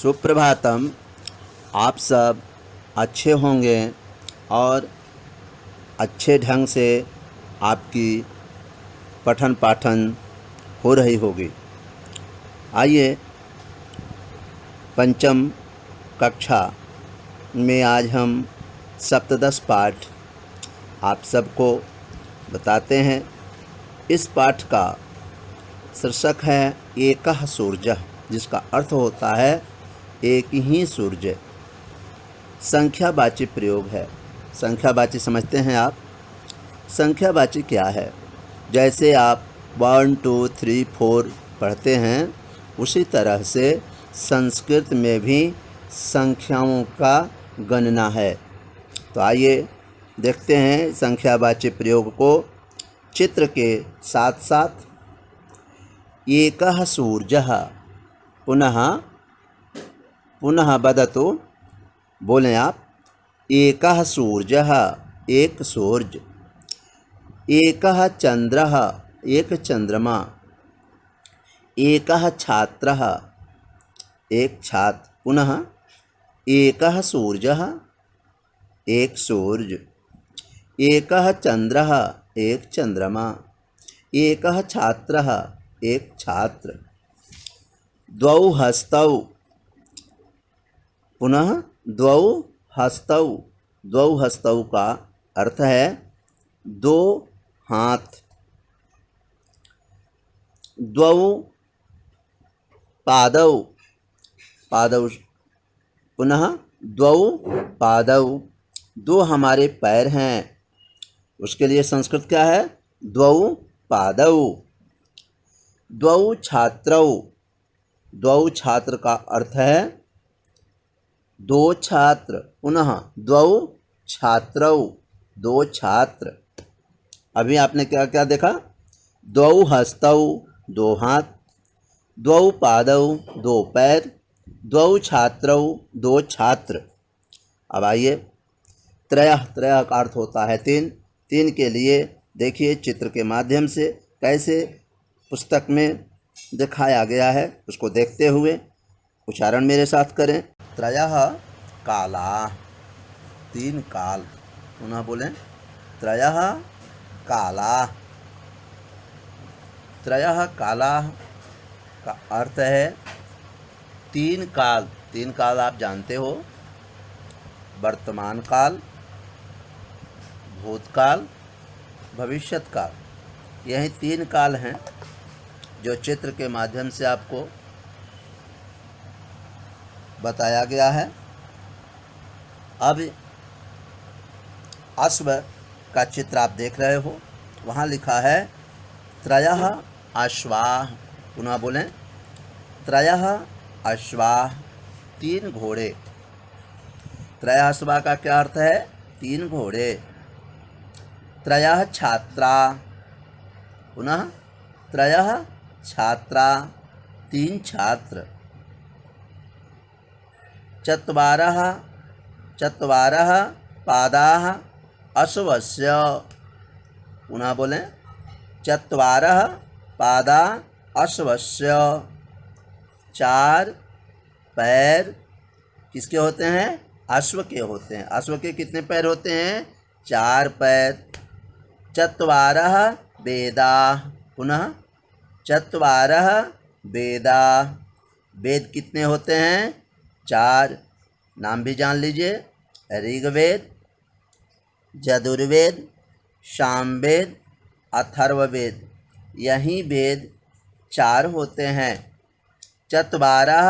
सुप्रभातम। आप सब अच्छे होंगे और अच्छे ढंग से आपकी पठन पाठन हो रही होगी। आइए पंचम कक्षा में आज हम सप्तदश पाठ आप सबको बताते हैं। इस पाठ का शीर्षक है एकः सूर्यः, जिसका अर्थ होता है एक ही सूर्य। संख्यावाची प्रयोग है। संख्यावाची समझते हैं आप? संख्यावाची क्या है? जैसे आप 1 2 3 4 पढ़ते हैं, उसी तरह से संस्कृत में भी संख्याओं का गणना है। तो आइए देखते हैं संख्यावाची प्रयोग को चित्र के साथ साथ। एकः सूर्यः, पुनः वदतु, बोलें आप। एकः सूर्यः, एक सूर्य। एकः चंद्रः, एक चंद्रमा। एकः छात्रः, एक छात्र। पुनः एकः सूर्यः, एक सूर्य। एकः चंद्रः, एक चंद्रमा। एकः छात्रः, एक छात्र। द्वौ हस्तौ, पुनः द्वौ हस्तौ। द्वौ हस्तौ का अर्थ है दो हाथ। द्वौ पादौ, पादौ। पुनः द्वौ पादौ, दो हमारे पैर हैं। उसके लिए संस्कृत क्या है? द्वौ पादौ। द्वौ छात्रौ, द्वौ छात्र का अर्थ है दो छात्र। पुनः द्वौ छात्रौ, दो छात्र। अभी आपने क्या क्या देखा? द्वौ हस्तौ, दो हाथ। द्वौ पादौ, दो पैर। द्वौ छात्रौ, दो छात्र। अब आइए त्रयः, त्रयः का अर्थ होता है तीन। तीन के लिए देखिए चित्र के माध्यम से कैसे पुस्तक में दिखाया गया है, उसको देखते हुए उच्चारण मेरे साथ करें। त्रयः कालाः, तीन काल। पुनः बोलें, त्रयः कालाः। त्रयः कालाः का अर्थ है तीन काल। तीन काल आप जानते हो, वर्तमान काल, भूतकाल, भविष्यत काल। यही तीन काल हैं जो चित्र के माध्यम से आपको बताया गया है। अब अश्व का चित्र आप देख रहे हो, वहाँ लिखा है त्रयः अश्वाः। पुनः बोलें, त्रयः अश्वाः, तीन घोड़े। त्रयः अश्वाः का क्या अर्थ है? तीन घोड़े। त्रयः छात्राः, पुनः त्रयः छात्राः, तीन छात्र। चत्वारः, चत्वारः पादाः अश्वस्य। पुनः बोलें, चत्वारः पादाः अश्वस्य। चार पैर किसके होते हैं? अश्व के होते हैं। अश्व के कितने पैर होते हैं? चार पैर। चत्वारः वेदाः, पुनः चत्वारः वेदाः। वेद कितने होते हैं? चार। नाम भी जान लीजिए, ऋग्वेद, यजुर्वेद, सामवेद, अथर्ववेद। यही वेद चार होते हैं। चत्वारः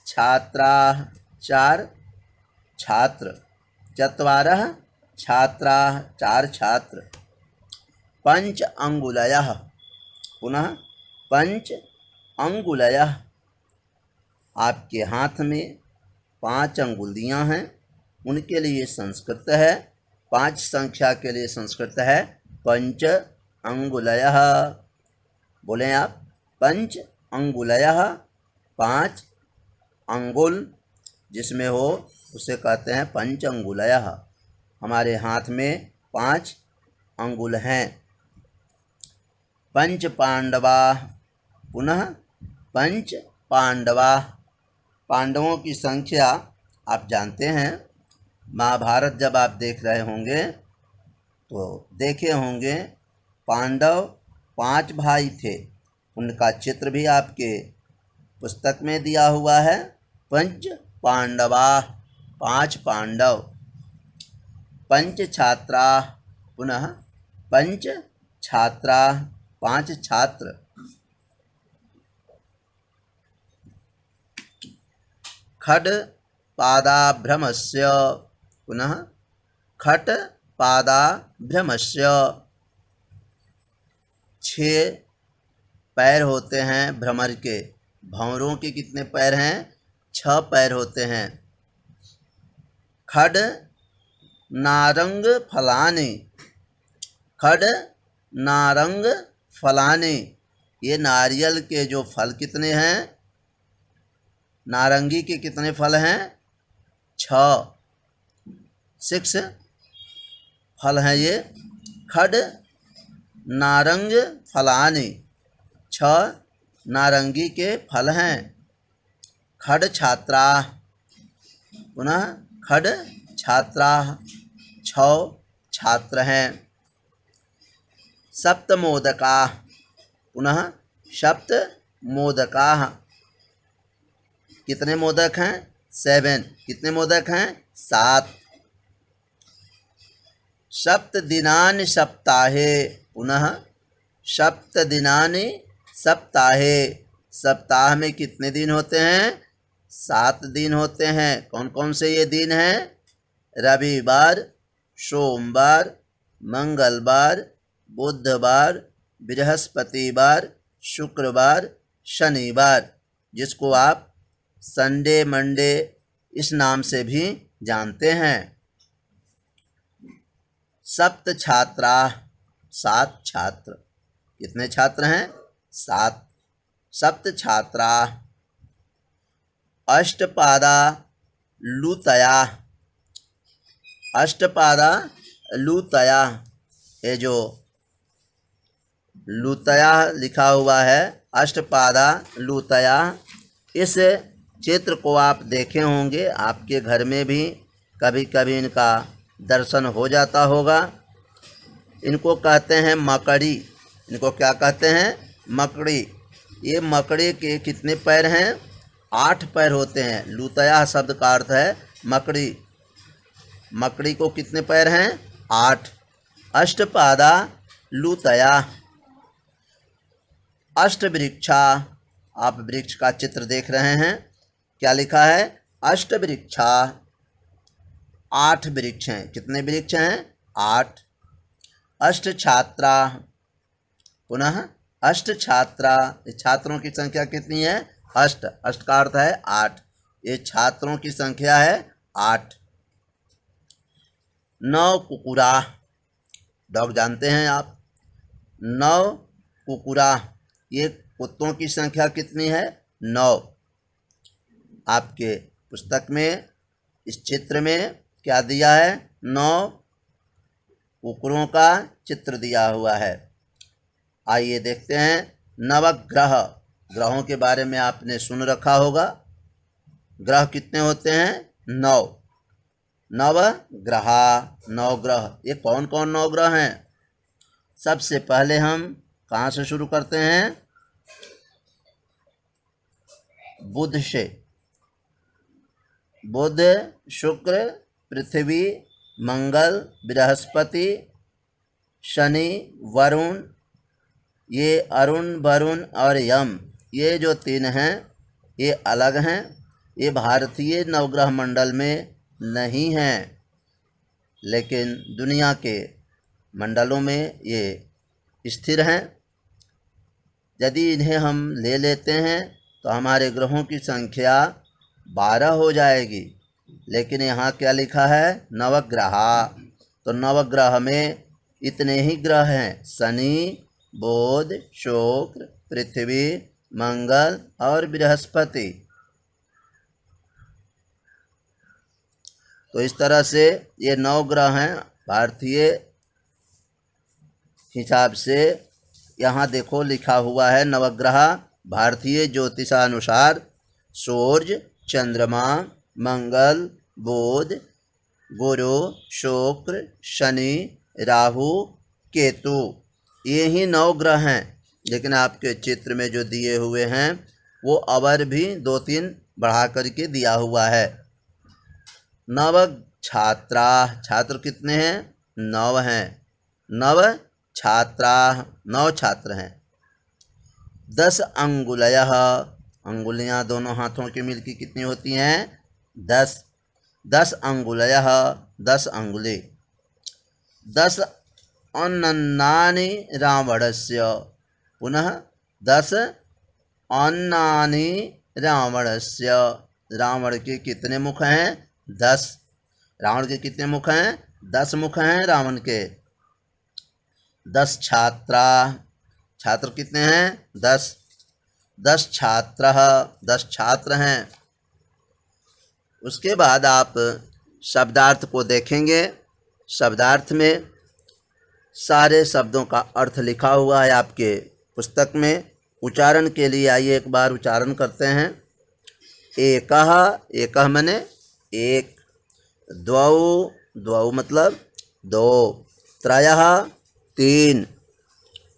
छात्राः, चार छात्र। चत्वारः छात्राः, चार छात्र। पंच अंगुलयः, पुनः पंच अंगुलयः। आपके हाथ में 5 अंगुलियां हैं, उनके लिए संस्कृत है, 5 संख्या के लिए संस्कृत है पंच अंगुलयः। बोलें आप, पंच अंगुलयः। 5 अंगुल जिसमें हो उसे कहते हैं पंच अंगुलयः। हमारे हाथ में 5 अंगुल हैं। पंच पांडवाः, पुनः पंच पांडवाः। पांडवों की संख्या आप जानते हैं। महाभारत जब आप देख रहे होंगे तो देखे होंगे पांडव 5 भाई थे। उनका चित्र भी आपके पुस्तक में दिया हुआ है। पंच पांडवा, 5 पांडव। पंच छात्रा, पुनः पंच छात्रा, 5 छात्र। खड पादाभ्रमस्य, पुनः खट पादाभ्रमस्य। 6 पैर होते हैं भ्रमर के। भंवरों के कितने पैर हैं? 6 पैर होते हैं। खड नारंग फलानि, खड नारंग फलानि। ये नारियल के जो फल कितने हैं? नारंगी के कितने फल हैं? 6 फल हैं ये। खड नारंग फलानि, 6 नारंगी के फल हैं। खड छात्रा, पुनः खड छात्रा, 6 छात्र हैं। सप्त मोदका, पुनः सप्त मोदका। कितने मोदक हैं? 7। कितने मोदक हैं? 7। सप्त दिनानि सप्ताहे, पुनः सप्त दिनानि सप्ताहे। सप्ताह में कितने दिन होते हैं? 7 दिन होते हैं। कौन कौन से ये दिन हैं? रविवार, सोमवार, मंगलवार, बुधवार, बृहस्पतिवार, शुक्रवार, शनिवार, जिसको आप संडे मंडे इस नाम से भी जानते हैं। सप्त छात्रा, 7 छात्र। कितने छात्र हैं? 7। सप्त छात्रा। अष्टपादा लूतया, अष्टपादा लूतया। ये जो लूतया लिखा हुआ है, अष्टपादा लूतया, इस चित्र को आप देखे होंगे। आपके घर में भी कभी कभी इनका दर्शन हो जाता होगा। इनको कहते हैं मकड़ी। इनको क्या कहते हैं? मकड़ी। ये मकड़ी के कितने पैर हैं? 8 पैर होते हैं। लूतया शब्द का अर्थ है मकड़ी। मकड़ी को कितने पैर हैं? 8। अष्टपादा लूतया। अष्टवृक्षा, आप वृक्ष का चित्र देख रहे हैं। क्या लिखा है? अष्टवृक्षा, 8 वृक्ष हैं। कितने वृक्ष हैं? 8। अष्ट छात्रा, पुनः अष्ट छात्रा। छात्रों की संख्या कितनी है? 8। अष्ट का अर्थ है 8। ये छात्रों की संख्या है 8। 9 कुकुरा, डॉग जानते हैं आप। 9 कुकुरा। ये कुत्तों की संख्या कितनी है? 9। आपके पुस्तक में इस चित्र में क्या दिया है? 9 कुकुरों का चित्र दिया हुआ है। आइए देखते हैं नवग्रह। ग्रहों के बारे में आपने सुन रखा होगा। ग्रह कितने होते हैं? 9। नवग्रह, 9 ग्रह। ये कौन कौन 9 ग्रह हैं? सबसे पहले हम कहाँ से शुरू करते हैं? बुध से। बुध, शुक्र, पृथ्वी, मंगल, बृहस्पति, शनि, वरुण, ये अरुण, वरुण और यम, ये जो 3 हैं ये अलग हैं। ये भारतीय नवग्रह मंडल में नहीं हैं, लेकिन दुनिया के मंडलों में ये स्थिर हैं। यदि इन्हें हम ले लेते हैं तो हमारे ग्रहों की संख्या 12 हो जाएगी। लेकिन यहाँ क्या लिखा है? नवग्रह। तो नवग्रह में इतने ही ग्रह हैं: शनि, बुध, शुक्र, पृथ्वी, मंगल और बृहस्पति। तो इस तरह से ये 9 ग्रह हैं भारतीय हिसाब से। यहाँ देखो लिखा हुआ है नवग्रह भारतीय ज्योतिषानुसार सूर्य, चंद्रमा, मंगल, बुध, गुरु, शुक्र, शनि, राहु, केतु, ये ही 9 ग्रह हैं। लेकिन आपके चित्र में जो दिए हुए हैं वो अवर भी 2-3 बढ़ा करके दिया हुआ है। नव छात्रा, छात्र कितने हैं? 9 हैं। नव छात्रा, 9 छात्र हैं। 10 अंगुलयः, अंगुलियां दोनों हाथों की मिलकर कितनी होती हैं? 10। 10 अंगुलयः, 10 अंगुली। 10 अन्नानि रावणस्य, पुनः 10 अन्नानि रावणस्य, रावण के कितने मुख हैं? 10। रावण के कितने मुख हैं? 10 मुख हैं रावण के। 10 छात्रा, छात्र कितने हैं? 10। 10 छात्रः, 10 छात्र हैं। उसके बाद आप शब्दार्थ को देखेंगे। शब्दार्थ में सारे शब्दों का अर्थ लिखा हुआ है आपके पुस्तक में। उच्चारण के लिए आइए एक बार उच्चारण करते हैं। एकः, एकः माने एक। द्वौ, द्वौ मतलब 2। त्रयः, 3।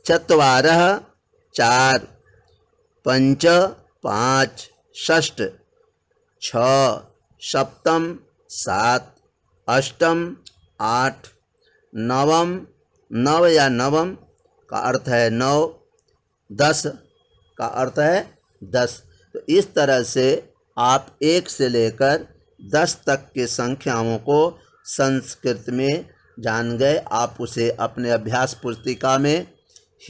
चत्वारः, 4। पंच, 5। षष्ठ, 6। सप्तम, 7। अष्टम, 8। नवम, नव या नवम का अर्थ है 9। 10 का अर्थ है 10। तो इस तरह से आप 1 से लेकर 10 तक के संख्याओं को संस्कृत में जान गए। आप उसे अपने अभ्यास पुस्तिका में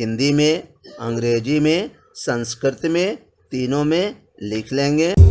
हिंदी में, अंग्रेजी में, संस्कृत में, तीनों में लिख लेंगे।